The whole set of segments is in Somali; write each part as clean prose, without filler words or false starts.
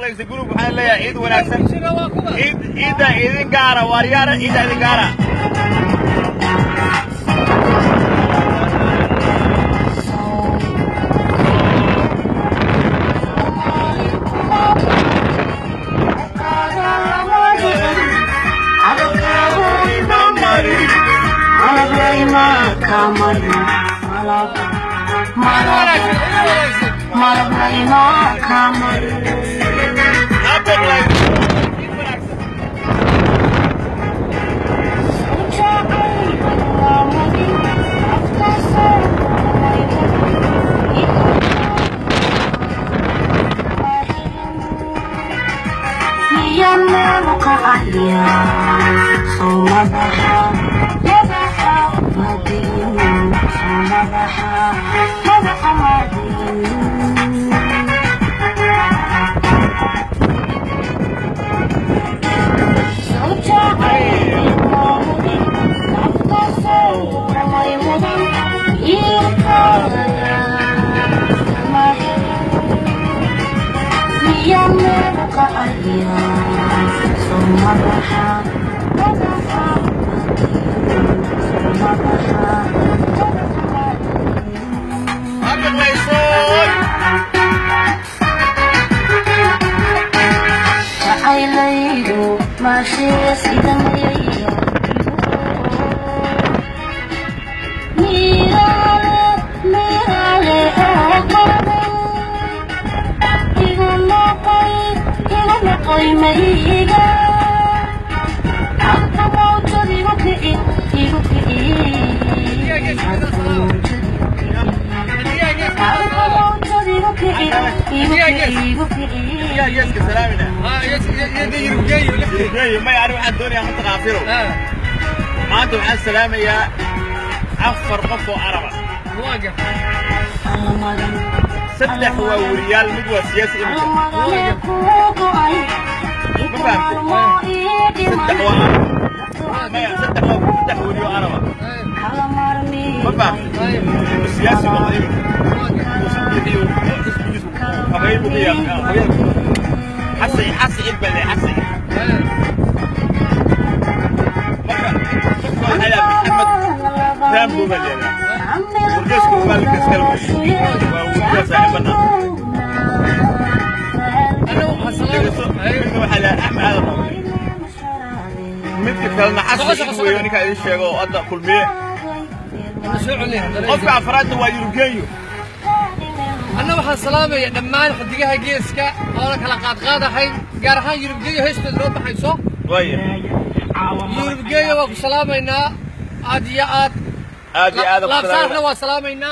مقليس جروب waxaan leeyahay ciid wanaagsan ciida idin gaara waariyada ciida idin gaara ما يعرف الدنيا متغافره ما انتم على السلامه يا عفر قفو عربه واقف سدح هو وريال مدوى سياسي ما فهمت سدح هو سدح وريال عربه ما فهمت السياسي مغربي حبايبي حسي البلد حسي هلا محمد ذنبه مليانة ورجسكم مالك اسكالوش ورجس عبنا منه حلا أحمد هذا الرجل مثل كلنا حسي ويونيك هذه الشيء وأدى كل مية أفع أفراد وايرجيو أنا waxaan salaamay dhammaan xadigaha geeska oo la kala qaad ahay gaar ahaan Yurubgeeyo heesta loo baxayso Yurubgeeyo waa ku salaamayna aad iyo aad laabsaarna waa salaamayna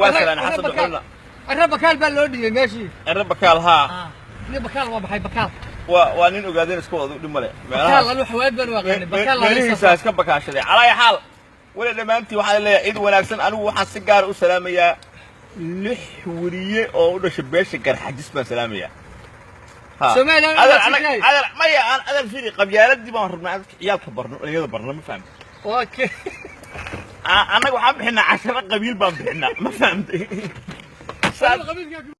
waa salaan xasab xulna arab bakaal baa loo dhigay meeshii arab bakaal ha ni bakaal waa baxay bakaal waa nin ogaadeen isku wada dhimale bakaal anu xawaad baan waaqaanay bakaal la iska bakaashaday calaa xaal wala dhamaantii waxaan leeyahay ciid wanaagsan anigu waxaan si gaar u salaamayaa لح وريه أو ده شبيش كرحجس بسلامية. ها. هذا ما هي أنا الفيلم قبيلات دي ما هرب عيال كبرنا يلا برنا ما فهمت. أوكي. أنا وحاب إحنا 10 قبيل بام إحنا ما فهمت.